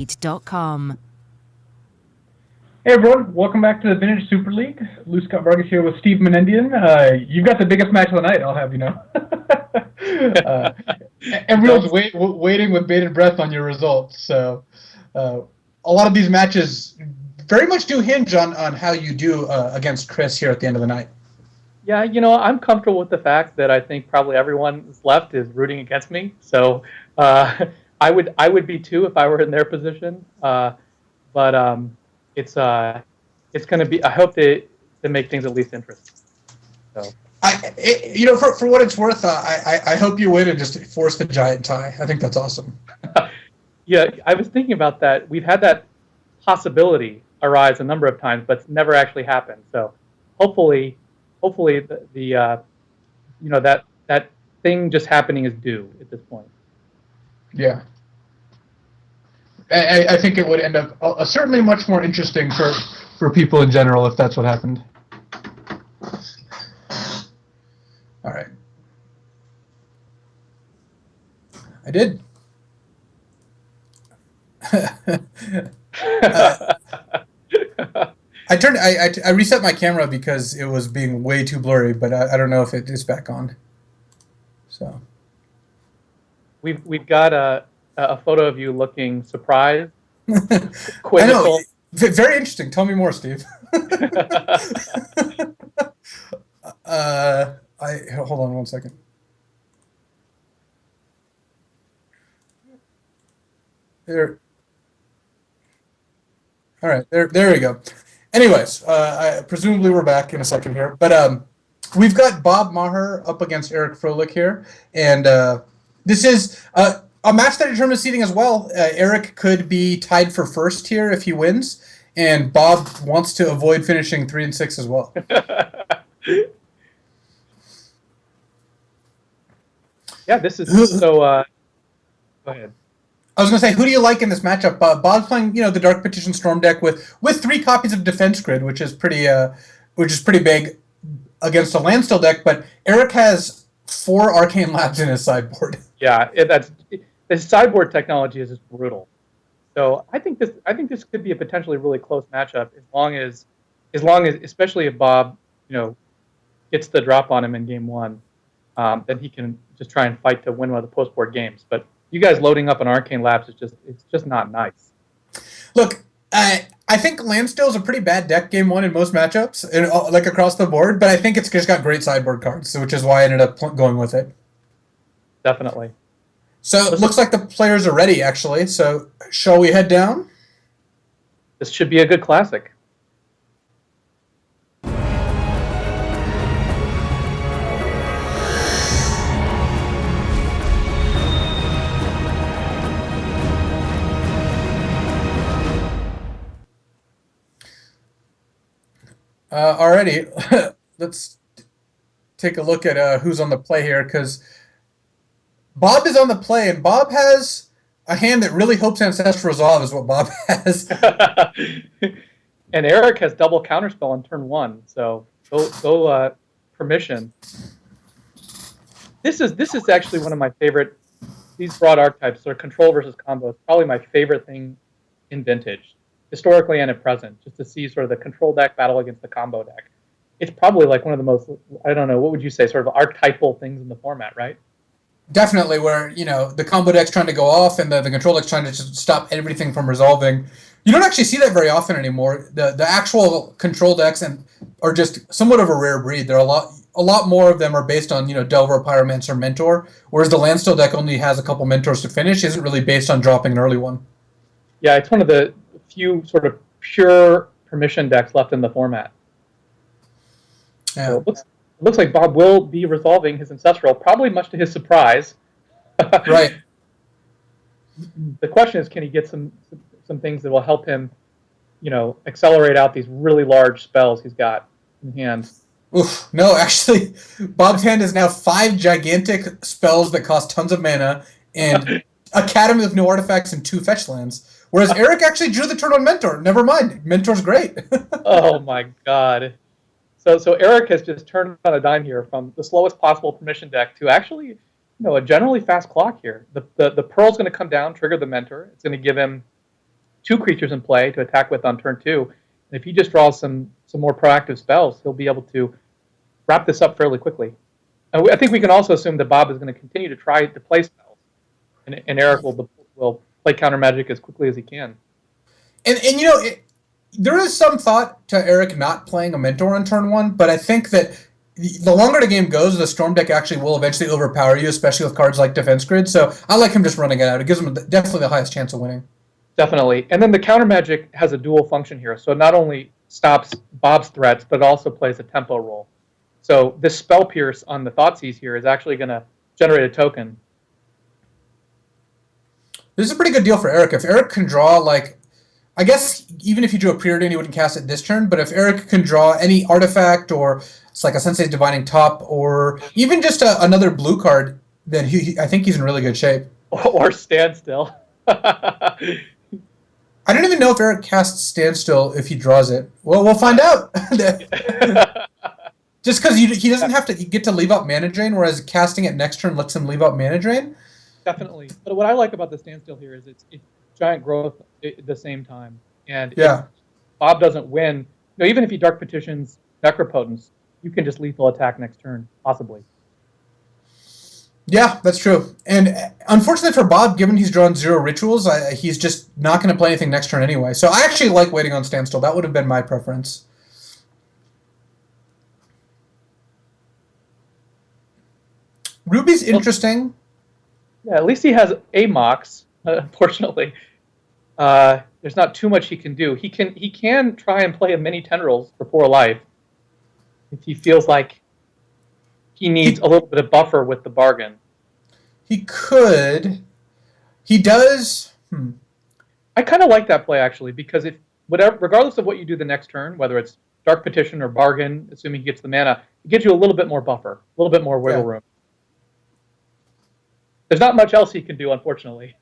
Untitled.com. Hey everyone, welcome back to the Vintage Super League. Lou Scott Vargas here with Steve Menendian. You've got the biggest match of the night, I'll have you know. Everyone's waiting with bated breath on your results. So a lot of these matches very much do hinge on how you do against Chris here at the end of the night. Yeah, I'm comfortable with the fact that I think probably everyone that's left is rooting against me. So I would be too if I were in their position. But it's going to be. I hope to make things at least interesting. So for what it's worth, I hope you win and just force the giant tie. I think that's awesome. Yeah, I was thinking about that. We've had that possibility arise a number of times, but it's never actually happened. So hopefully that thing just happening is due at this point. Yeah. I think it would end up certainly much more interesting for people in general if that's what happened. All right. I did. I reset my camera because it was being way too blurry, but I don't know if it is back on. So we've got a photo of you looking surprised. I know. Very interesting. Tell me more, Steve. Hold on one second. There. All right. There we go. Anyways, presumably we're back in a second here, but we've got Bob Maher up against Eric Froehlich here, and this is a match that determines seeding as well. Eric could be tied for first here if he wins, and Bob wants to avoid finishing 3-6 as well. Yeah, this is so. Go ahead. I was going to say, who do you like in this matchup? Bob's playing, the Dark Petition Storm deck with 3 copies of Defense Grid, which is pretty big against a Landstill deck. But Eric has 4 Arcane Labs in his sideboard. Yeah, his sideboard technology is just brutal. So I think this could be a potentially really close matchup as long as especially if Bob gets the drop on him in game 1, then he can just try and fight to win one of the post board games. But you guys loading up on Arcane Labs it's just not nice. Look, I think Landstill is a pretty bad deck game 1 in most matchups, like across the board. But I think it's just got great sideboard cards, which is why I ended up going with it. Definitely. So it looks like the players are ready, actually. So shall we head down? This should be a good classic. Alrighty, let's take a look at who's on the play here, because Bob is on the play, and Bob has a hand that really hopes Ancestral Resolve is what Bob has. And Eric has double counterspell on turn 1, so go permission. This is actually one of my favorite. These broad archetypes, or control versus combo, is probably my favorite thing in Vintage, historically and at present, just to see sort of the control deck battle against the combo deck. It's probably like one of the most, I don't know, what would you say, sort of archetypal things in the format, right? Definitely, where the combo deck's trying to go off and the control deck's trying to just stop everything from resolving. You don't actually see that very often anymore. The actual control decks are just somewhat of a rare breed. There are a lot more of them are based on Delver, Pyromancer, Mentor, whereas the Landstill deck only has a couple Mentors to finish. Isn't really based on dropping an early one. Yeah, it's one of the few sort of pure permission decks left in the format. Yeah. So it looks like Bob will be resolving his Ancestral, probably much to his surprise. Right. The question is, can he get some things that will help him, accelerate out these really large spells he's got in hand? Oof, no, actually, Bob's hand is now 5 gigantic spells that cost tons of mana and Academy of New Artifacts and 2 fetch lands. Whereas Eric actually drew the turn on Mentor. Never mind, Mentor's great. Oh my god. So Eric has just turned on a dime here from the slowest possible permission deck to actually, a generally fast clock here. The Pearl's going to come down, trigger the Mentor. It's going to give him 2 creatures in play to attack with on turn 2. And if he just draws some more proactive spells, he'll be able to wrap this up fairly quickly. I think we can also assume that Bob is going to continue to try to play spells, and Eric will play counter magic as quickly as he can. And there is some thought to Eric not playing a Mentor on turn 1, but I think that the longer the game goes, the Storm deck actually will eventually overpower you, especially with cards like Defense Grid. So I like him just running it out. It gives him definitely the highest chance of winning. Definitely. And then the counter magic has a dual function here. So it not only stops Bob's threats, but it also plays a tempo role. So this Spell Pierce on the Thoughtseize here is actually going to generate a token. This is a pretty good deal for Eric. If Eric can draw, like, I guess even if he drew a Preordain, he wouldn't cast it this turn, but if Eric can draw any artifact, or it's like a Sensei's Divining Top, or even just another blue card, then I think he's in really good shape. Or Standstill. I don't even know if Eric casts Standstill if he draws it. Well, we'll find out. Just because he doesn't have to get to leave out Mana Drain, whereas casting it next turn lets him leave out Mana Drain. Definitely. But what I like about the Standstill here is it's giant growth at the same time. And yeah, if Bob doesn't win, even if he Dark Petitions Necropotence, you can just lethal attack next turn, possibly. Yeah, that's true. And unfortunately for Bob, given he's drawn 0 rituals, he's just not going to play anything next turn anyway. So I actually like waiting on Standstill. That would have been my preference. Ruby's interesting. Yeah, at least he has a Mox, unfortunately. There's not too much he can do. He can try and play a mini Tendrils for 4 life if he feels like he needs a little bit of buffer with the bargain. He could. He does. I kind of like that play, actually, because regardless of what you do the next turn, whether it's Dark Petition or Bargain, assuming he gets the mana, it gives you a little bit more buffer, a little bit more wiggle room. There's not much else he can do, unfortunately.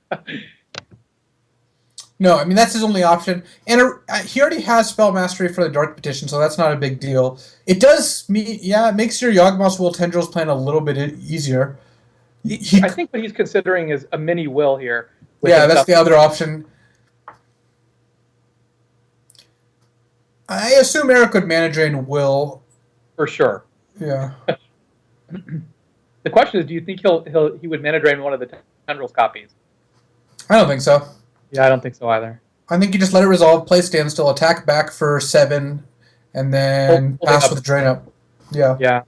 No, I mean, that's his only option. And he already has Spell Mastery for the Dark Petition, so that's not a big deal. It does, it makes your Yawgmoth's Will Tendrils plan a little bit easier. I think what he's considering is a mini Will here. Yeah, that's the other option. I assume Eric would Mana Drain Will. For sure. Yeah. The question is, do you think he would Mana Drain one of the Tendrils copies? I don't think so. Yeah, I don't think so either. I think you just let it resolve, play Standstill, attack back for 7, and then pass with Drain Up. Yeah. Yeah.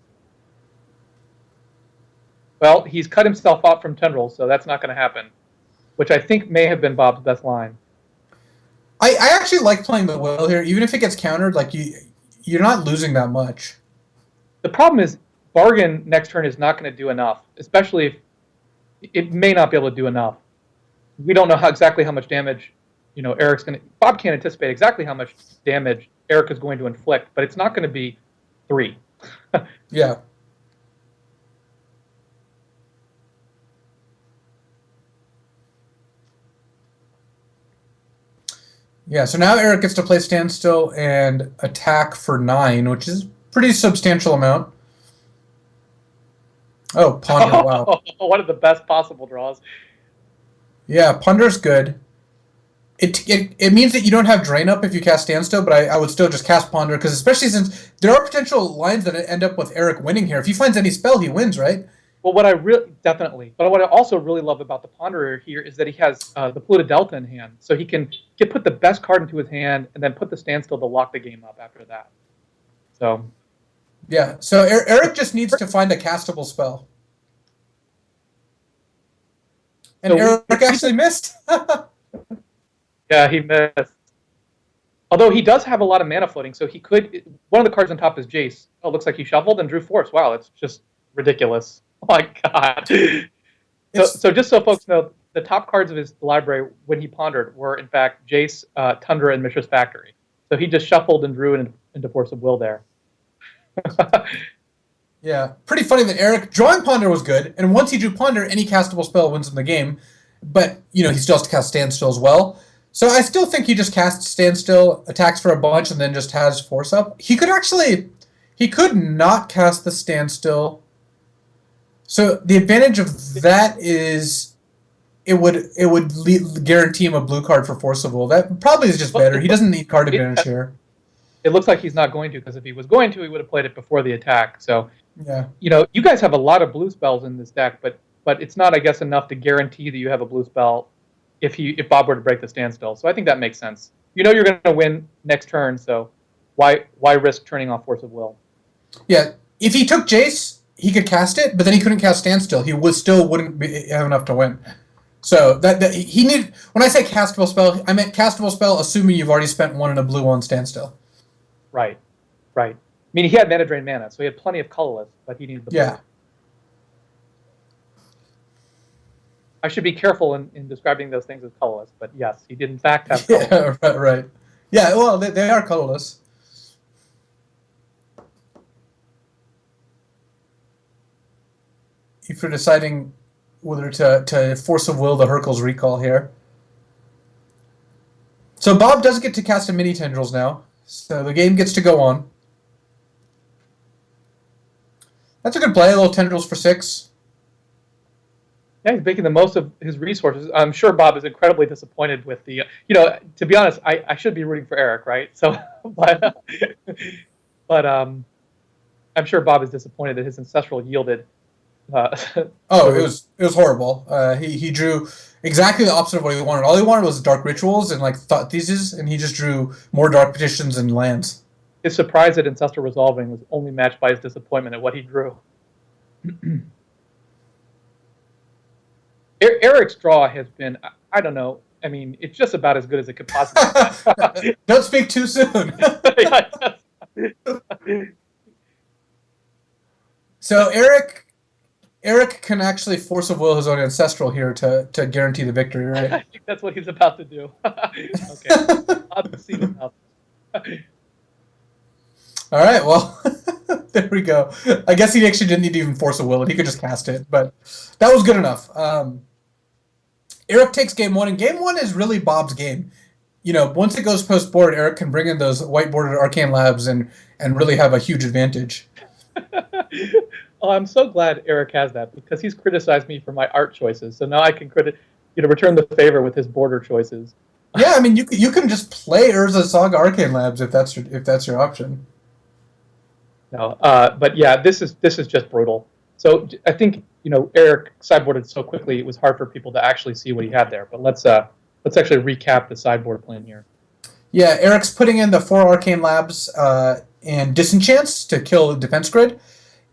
Well, he's cut himself off from Tendrils, so that's not going to happen, which I think may have been Bob's best line. I actually like playing the Will here, even if it gets countered. Like you're not losing that much. The problem is Bargain next turn is not going to do enough, especially if it may not be able to do enough. We don't know exactly how much damage, Eric's going to. Bob can't anticipate exactly how much damage Eric is going to inflict, but it's not going to be 3. Yeah. Yeah, so now Eric gets to play Standstill and attack for 9, which is a pretty substantial amount. Oh, Ponder, wow. One of the best possible draws. Yeah, Ponder's good. It means that you don't have Drain Up if you cast Standstill, but I would still just cast Ponder, because especially since there are potential lines that end up with Eric winning here. If he finds any spell, he wins, right? Well, what I also really love about the Ponderer here is that he has the Polluted Delta in hand, so he can put the best card into his hand and then put the Standstill to lock the game up after that. So, yeah. So Eric just needs to find a castable spell, and Eric actually missed. Yeah, he missed. Although he does have a lot of mana floating, so he could. One of the cards on top is Jace. Oh, it looks like he shuffled and drew Force. Wow, it's just ridiculous. Oh my god. So just so folks know, the top cards of his library when he pondered were, in fact, Jace, Tundra, and Mishra's Factory. So he just shuffled and drew into Force of Will there. Yeah, pretty funny that Eric drawing Ponder was good, and once he drew Ponder, any castable spell wins him the game. But he still has to cast Standstill as well. So I still think he just casts Standstill, attacks for a bunch, and then just has Force Up. He could not cast the Standstill. So the advantage of that is guarantee him a blue card for Force of Will. That probably is just better. He doesn't need card advantage here. It looks like he's not going to, because if he was going to, he would have played it before the attack. So, Yeah. You guys have a lot of blue spells in this deck, but it's not, I guess, enough to guarantee that you have a blue spell if Bob were to break the standstill. So I think that makes sense. You're going to win next turn, so why risk turning off Force of Will? Yeah. If he took Jace, he could cast it, but then he couldn't cast standstill. He wouldn't have enough to win. So that he need. When I say castable spell, I meant castable spell, assuming you've already spent one in a blue on standstill. Right. I mean, he had mana drain mana, so he had plenty of colorless, but he needed the blue. Yeah. I should be careful in describing those things as colorless, but yes, he did in fact have colorless. Yeah, right. Yeah, well, they are colorless. If you're deciding whether to Force of Will the Hercules recall here. So Bob does get to cast a mini tendrils now, so the game gets to go on. That's a good play, a little tendrils for 6. Yeah, he's making the most of his resources. I'm sure Bob is incredibly disappointed with the. To be honest, I should be rooting for Eric, right? So, but I'm sure Bob is disappointed that his ancestral yielded. It was horrible. He drew exactly the opposite of what he wanted. All he wanted was dark rituals and like thought theses, and he just drew more dark petitions and lands. His surprise at ancestral resolving was only matched by his disappointment at what he drew. Eric's draw has been, I don't know, I mean, it's just about as good as it could possibly be. Don't speak too soon. So Eric can actually Force of Will his own ancestral here to guarantee the victory, right? I think that's what he's about to do. Okay, I'll see what happens. All right, well, there we go. I guess he actually didn't need to even Force of Will it. He could just cast it, but that was good enough. Eric takes game 1, and game 1 is really Bob's game. Once it goes post-board, Eric can bring in those white-boarded Arcane Labs and really have a huge advantage. Oh, I'm so glad Eric has that, because he's criticized me for my art choices. So now I can return the favor with his border choices. Yeah, I mean, you can just play Urza Saga Arcane Labs if that's your option. No, but yeah, this is just brutal. So I think Eric sideboarded so quickly it was hard for people to actually see what he had there. But let's actually recap the sideboard plan here. Yeah, Eric's putting in the 4 Arcane Labs and Disenchants to kill the defense grid,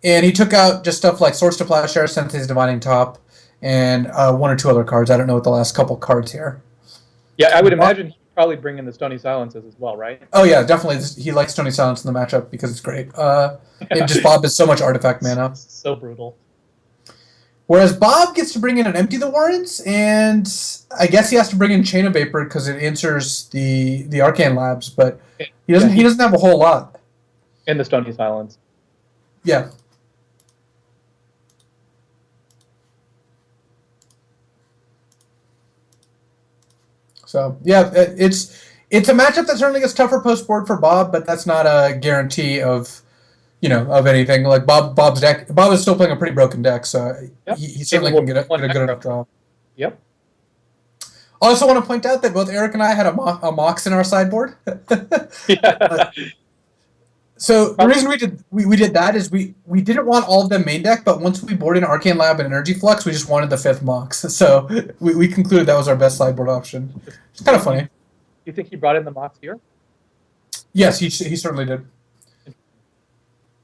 and he took out just stuff like Swords to Plowshare, Sensei's Divining Top, and 1 or 2 other cards. I don't know what the last couple cards here. Yeah, I would imagine he'd probably bring in the Stony Silences as well, right? Oh yeah, definitely. He likes Stony Silence in the matchup because it's great. Bob has so much artifact mana. So brutal. Whereas Bob gets to bring in an Empty the Warrens, and I guess he has to bring in Chain of Vapor because it answers the Arcane Labs, but he doesn't have a whole lot. And the Stony Silence. Yeah. So yeah, it's a matchup that certainly gets tougher post board for Bob, but that's not a guarantee of anything. Like Bob's deck, Bob is still playing a pretty broken deck, so he certainly can get a good enough draw. Yep. I also want to point out that both Eric and I had a Mox in our sideboard. Yeah. So the reason we did that is we didn't want all of them main deck, but once we boarded an Arcane Lab and Energy Flux, we just wanted the 5th Mox. So we concluded that was our best sideboard option. It's kind of funny. You think he brought in the Mox here? Yes, he certainly did.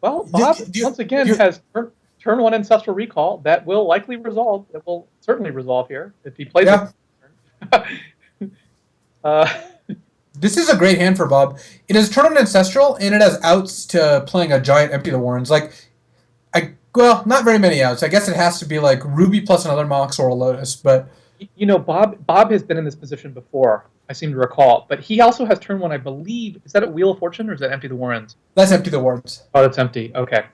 Well, Bob once again has turn 1 Ancestral Recall that will likely resolve. That will certainly resolve here if he plays it. This is a great hand for Bob. It has turn 1 Ancestral, and it has outs to playing a giant Empty the Warrens. Not very many outs. I guess it has to be like Ruby plus another Mox or a Lotus, but... Bob has been in this position before, I seem to recall, but he also has turn 1, I believe. Is that a Wheel of Fortune, or is that Empty the Warrens? That's Empty the Warrens. Oh, that's empty. Okay.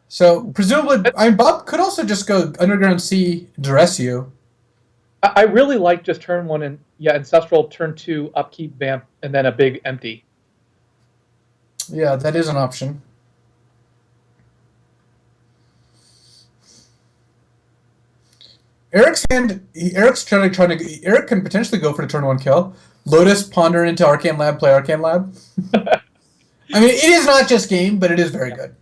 So, presumably, Bob could also just go Underground Sea, Duress you. I really like just turn 1 and Ancestral, turn 2, Upkeep, Vamp, and then a big empty. Yeah, that is an option. Eric can potentially go for the turn 1 kill. Lotus, ponder into Arcane Lab, play Arcane Lab. I mean, it is not just game, but it is very good.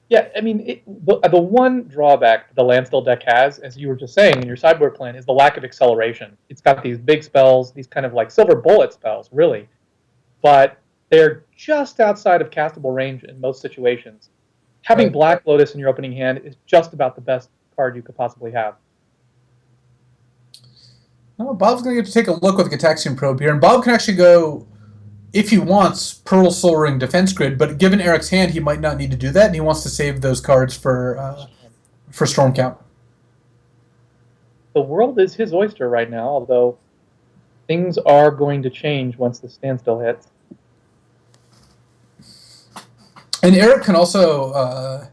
Yeah, I mean, the one drawback the Landstill deck has, as you were just saying in your sideboard plan, is the lack of acceleration. It's got these big spells, these kind of like silver bullet spells, really, but they're just outside of castable range in most situations. Having Right. Black Lotus in your opening hand is just about the best card you could possibly have. Oh, Bob's going to get to take a look with Gataxian Probe here, and Bob can actually go, if he wants, Pearl Soul Ring Defense Grid, but given Eric's hand, he might not need to do that, and he wants to save those cards for Storm Count. The world is his oyster right now, although things are going to change once the standstill hits. And Eric can also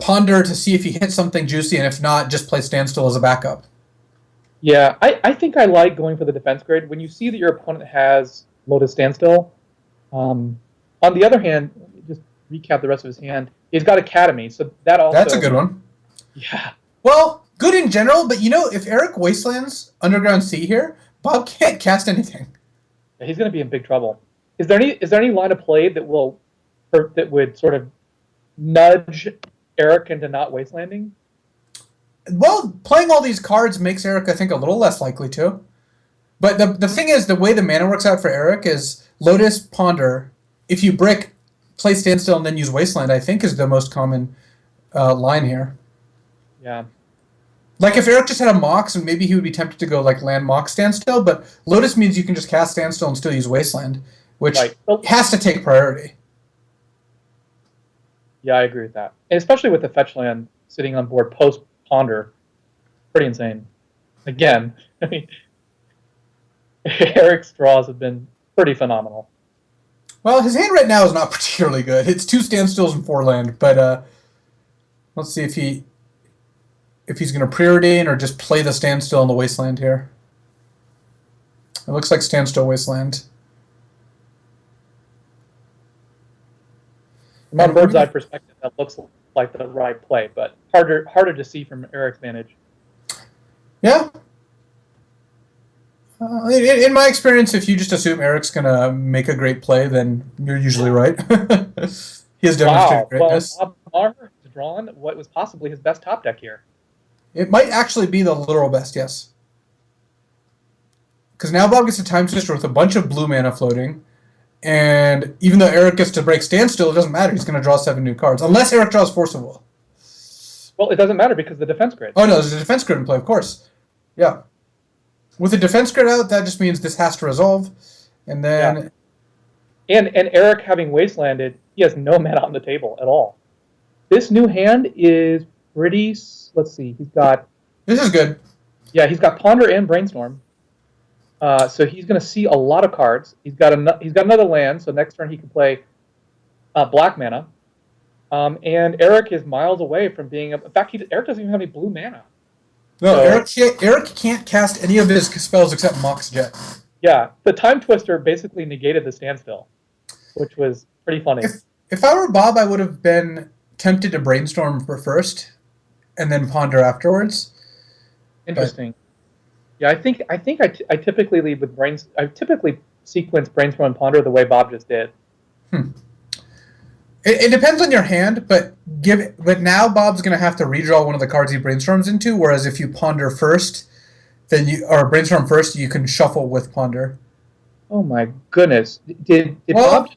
ponder to see if he hits something juicy, and if not, just play Standstill as a backup. Yeah, I think I like going for the defense grid. When you see that your opponent has Lotus Standstill, on the other hand, just recap the rest of his hand, he's got Academy, so that also... That's a good one. Yeah. Well, good in general, but if Eric wastelands Underground Sea here, Bob can't cast anything. Yeah, he's going to be in big trouble. Is there any line of play that would sort of nudge Eric into not wastelanding? Well, playing all these cards makes Eric, I think, a little less likely to. But the thing is, the way the mana works out for Eric is Lotus, Ponder. If you brick, play Standstill, and then use Wasteland, I think is the most common line here. Yeah. Like if Eric just had a Mox, and maybe he would be tempted to go like land Mox Standstill, but Lotus means you can just cast Standstill and still use Wasteland, which has to take priority. Yeah, I agree with that. And especially with the fetch land sitting on board post Ponder. Pretty insane. Again, I mean, Eric's draws have been pretty phenomenal. Well, his hand right now is not particularly good. It's 2 Standstills and 4 land, but let's see if he's going to preordain or just play the Standstill in the Wasteland here. It looks like Standstill Wasteland. From a bird's eye perspective, that looks like the right play, but harder to see from Eric's vantage. Yeah. In my experience, if you just assume Eric's going to make a great play, then you're usually right. He has demonstrated greatness. Well, Bob Maher has drawn what was possibly his best top deck here. It might actually be the literal best, yes. Because now Bob gets a Time Twister with a bunch of blue mana floating, and even though Eric gets to break Standstill, it doesn't matter. He's going to draw 7 new cards, unless Eric draws Force of Will. Well, it doesn't matter because the defense grid. Oh, no, there's a defense grid in play, of course. Yeah. With the defense grid out, that just means this has to resolve, and then... Yeah. And Eric having wastelanded, he has no mana on the table at all. This new hand is pretty... Let's see, he's got... This is good. Yeah, he's got Ponder and Brainstorm. So he's going to see a lot of cards. He's got another land, so next turn he can play black mana. And Eric is miles away from being... In fact, Eric doesn't even have any blue mana. No, so, Eric can't cast any of his spells except Mox Jet. Yeah, the Time Twister basically negated the Standstill, which was pretty funny. If I were Bob, I would have been tempted to Brainstorm for first, and then Ponder afterwards. Interesting. Yeah, I typically lead with I typically sequence Brainstorm and Ponder the way Bob just did. It depends on your hand, but now Bob's going to have to redraw one of the cards he brainstorms into. Whereas if you ponder first, or brainstorm first, you can shuffle with ponder. Oh my goodness! Did Bob?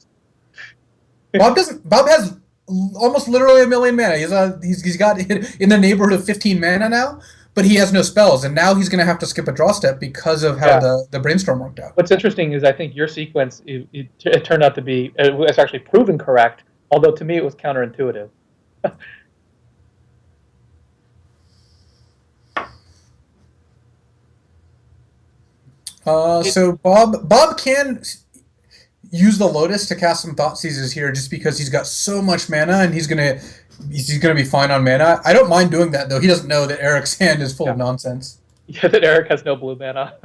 Bob doesn't. Bob has almost literally 1 million mana. He's got in the neighborhood of 15 mana now, but he has no spells, and now he's going to have to skip a draw step because of how the brainstorm worked out. What's interesting is I think your sequence it turned out to be it's actually proven correct. Although to me it was counterintuitive. So Bob can use the Lotus to cast some Thought Seizes here, just because he's got so much mana and he's gonna be fine on mana. I don't mind doing that though. He doesn't know that Eric's hand is full of nonsense. Yeah, that Eric has no blue mana.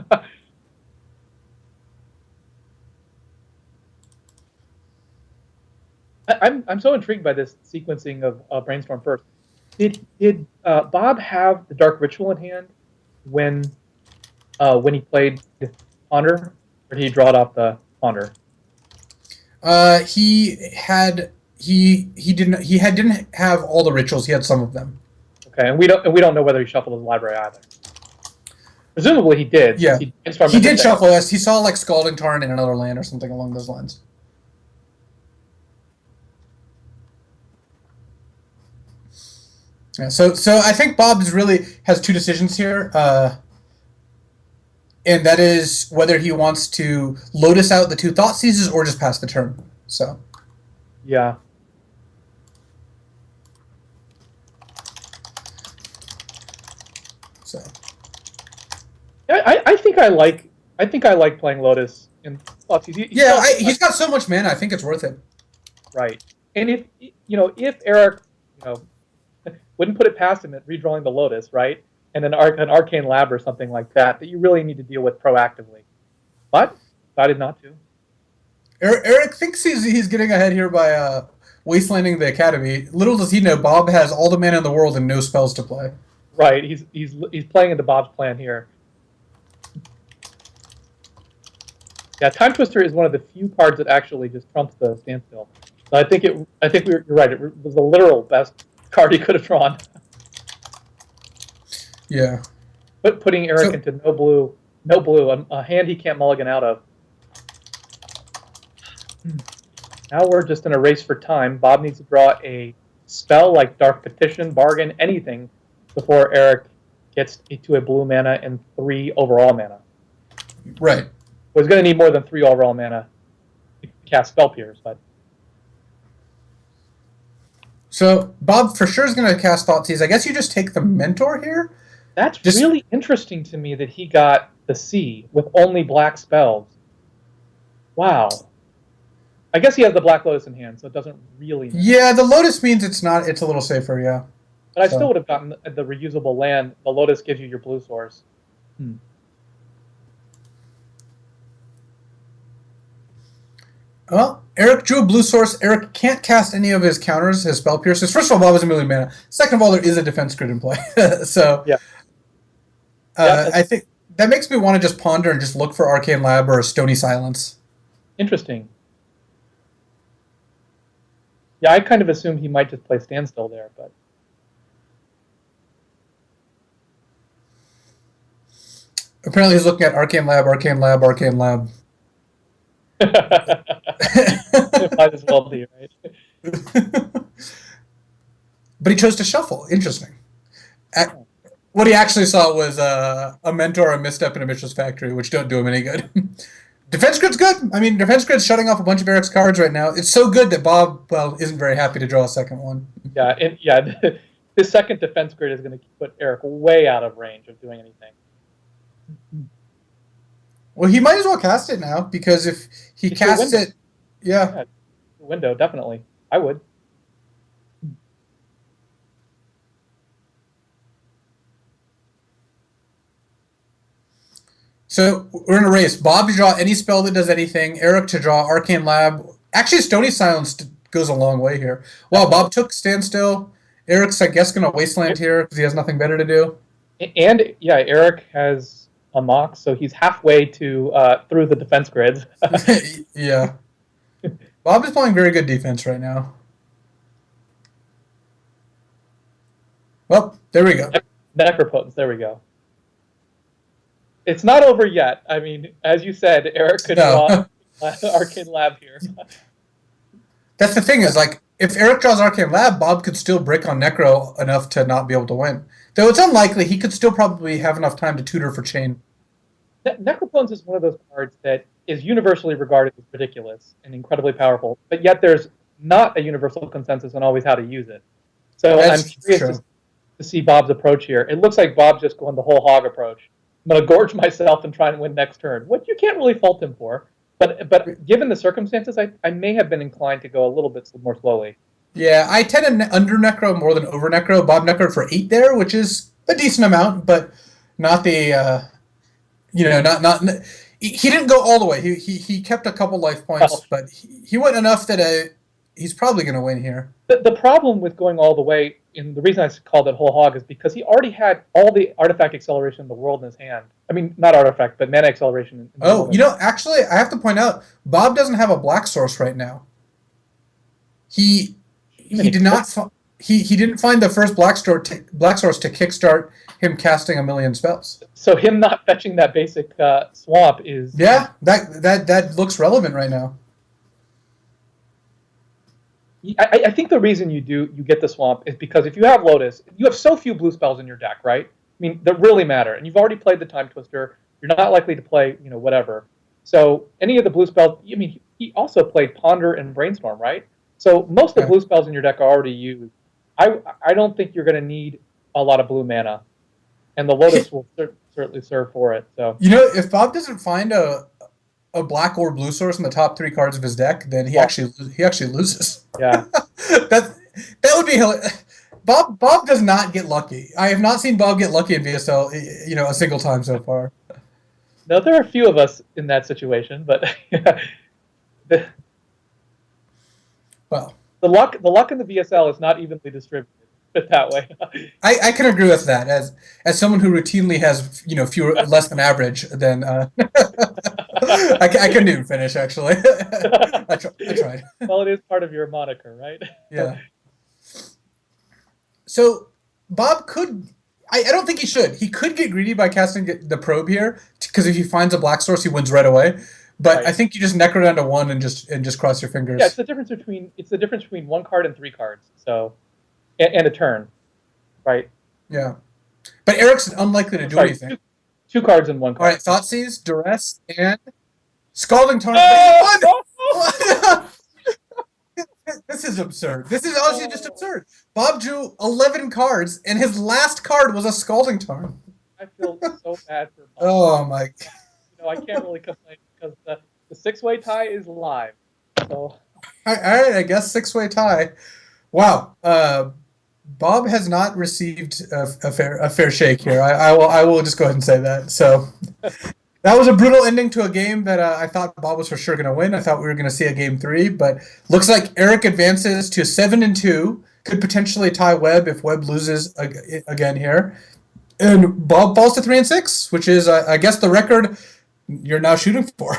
I'm so intrigued by this sequencing of Brainstorm first. Did Bob have the Dark Ritual in hand? when he played Ponder, or did he draw it off the Ponder? Didn't have all the rituals. He had some of them. Okay, and we don't know whether he shuffled his library either. Presumably he did. Yeah, since he did shuffle. Yes, he saw like Scalding Tarn in another land or something along those lines. Yeah, so I think Bob really has two decisions here, and that is whether he wants to Lotus out the two Thought Seizes or just pass the turn. So yeah. So I think I like playing Lotus in Thought Seizes. He's got so much mana. I think it's worth it. Right, and if Eric wouldn't put it past him at redrawing the Lotus, right? And an Arcane Lab or something like that you really need to deal with proactively. But decided not to. Eric thinks he's getting ahead here by wastelanding the Academy. Little does he know, Bob has all the mana in the world and no spells to play. Right, he's playing into Bob's plan here. Yeah, Time Twister is one of the few cards that actually just trumps the standstill. So I think you're right. It was the literal best card he could have drawn. Yeah. But putting Eric into no blue, a hand he can't mulligan out of. Now we're just in a race for time. Bob needs to draw a spell like Dark Petition, Bargain, anything before Eric gets to a blue mana and 3 overall mana. Right. Well, he's going to need more than 3 overall mana to cast Spell Pierce, but. So Bob for sure is going to cast Thoughtseize. I guess you just take the Mentor here. That's really interesting to me that he got the C with only black spells. Wow. I guess he has the Black Lotus in hand, so it doesn't really matter. Yeah, the Lotus means it's a little safer, yeah. But I still would have gotten the reusable land. The Lotus gives you your blue source. Well, Eric drew a blue source. Eric can't cast any of his counters, his Spell Pierces. First of all, Bob has a million mana. Second of all, there is a defense grid in play. So yeah. I think that makes me want to just ponder and just look for Arcane Lab or a Stony Silence. Interesting. Yeah, I kind of assumed he might just play Standstill there, but. Apparently he's looking at Arcane Lab, Arcane Lab, Arcane Lab. Might as well be, right? But he chose to shuffle. Interesting. What he actually saw was a Mentor, a Misstep, and a Mishra's Factory, which don't do him any good. Defense Grid's good. I mean, Defense Grid's shutting off a bunch of Eric's cards right now. It's so good that Bob, isn't very happy to draw a second one. Yeah, his second Defense Grid is going to put Eric way out of range of doing anything. Well, he might as well cast it now, because if he casts it... Yeah. Window, definitely. I would. So we're in a race. Bob to draw any spell that does anything. Eric to draw Arcane Lab. Actually, Stony Silence goes a long way here. Wow, Bob took Standstill. Eric's, I guess, going to Wasteland here because he has nothing better to do. And, yeah, Eric has a Mox, so he's halfway to through the defense grids. Yeah. Bob is playing very good defense right now. Well, there we go. Necropotence, there we go. It's not over yet. I mean, as you said, Eric could draw Arcane Lab here. That's the thing is, like, if Eric draws Arcane Lab, Bob could still brick on Necro enough to not be able to win. Though it's unlikely, he could still probably have enough time to tutor for Chain. Necropotence is one of those cards that is universally regarded as ridiculous and incredibly powerful, but yet there's not a universal consensus on always how to use it. So I'm curious to see Bob's approach here. It looks like Bob's just going the whole hog approach. I'm going to gorge myself and try and win next turn, which you can't really fault him for. But given the circumstances, I may have been inclined to go a little bit more slowly. Yeah, I tend to under Necro more than over Necro. Bob Necro for 8 there, which is a decent amount, but not the, he didn't go all the way. He kept a couple life points, but he went enough that he's probably going to win here. The problem with going all the way and the reason I called it whole hog is because he already had all the artifact acceleration in the world in his hand. I mean, not artifact, but mana acceleration. In the Oh, world you know, actually, I have to point out, Bob doesn't have a black source right now. He did not. He didn't find the first black source to kickstart him casting a million spells. So him not fetching that basic swamp is that looks relevant right now. I think the reason you get the swamp is because if you have Lotus, you have so few blue spells in your deck, right? I mean, that really matter, and you've already played the Time Twister. You're not likely to play, whatever. So any of the blue spells, I mean, he also played Ponder and Brainstorm, right? So most of the blue spells in your deck are already used. I don't think you're going to need a lot of blue mana, and the Lotus will certainly serve for it. So if Bob doesn't find a black or blue source in the top 3 cards of his deck, then he actually loses. Yeah, that would be hilarious. Bob does not get lucky. I have not seen Bob get lucky in VSL, a single time so far. No, there are a few of us in that situation, but well, the luck in the VSL is not evenly distributed. Put it that way. I can agree with that as someone who routinely has less than average. Then I couldn't even finish actually. I tried. Well, it is part of your moniker, right? Yeah. So Bob could. I don't think he should. He could get greedy by casting the probe here, because if he finds a black source, he wins right away. But right. I think you just necro down to 1 and just cross your fingers. Yeah, it's the difference between 1 card and 3 cards. So, and a turn, right? Yeah, but Eric's unlikely to do anything. 2 cards and 1 card. All right, Thoughtseize, Duress, and Scalding Tarn. This is absurd. This is honestly just absurd. Bob drew 11 cards, and his last card was a Scalding Tarn. I feel so bad for Bob. Oh my God. I can't really complain because the 6-way tie is live. So. All right, I guess 6-way tie. Wow. Bob has not received a fair shake here. I will just go ahead and say that. So that was a brutal ending to a game that I thought Bob was for sure going to win. I thought we were going to see a game 3, but looks like Eric advances to 7-2. Could potentially tie Webb if Webb loses again here, and Bob falls to 3-6, which is I guess the record you're now shooting for.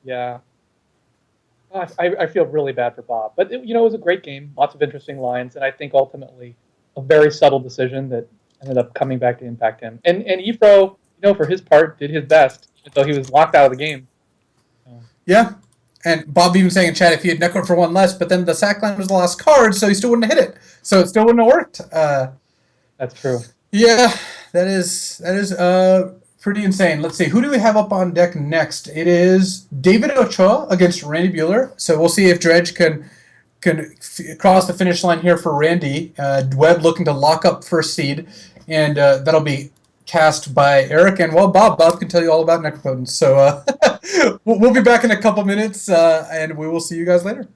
Yeah. Gosh, I feel really bad for Bob. But, it was a great game. Lots of interesting lines. And I think ultimately a very subtle decision that ended up coming back to impact him. And Ifro, for his part, did his best, though he was locked out of the game. Yeah. And Bob even saying in chat if he had necroed for 1 less, but then the sack line was the last card, so he still wouldn't have hit it. So it still wouldn't have worked. That's true. Yeah, that is pretty insane. Let's see, who do we have up on deck next? It is David Ochoa against Randy Buehler. So we'll see if Dredge can cross the finish line here for Randy. Webb looking to lock up first seed, and that'll be cast by Eric. And Bob can tell you all about Necropotence. So we'll be back in a couple minutes, and we will see you guys later.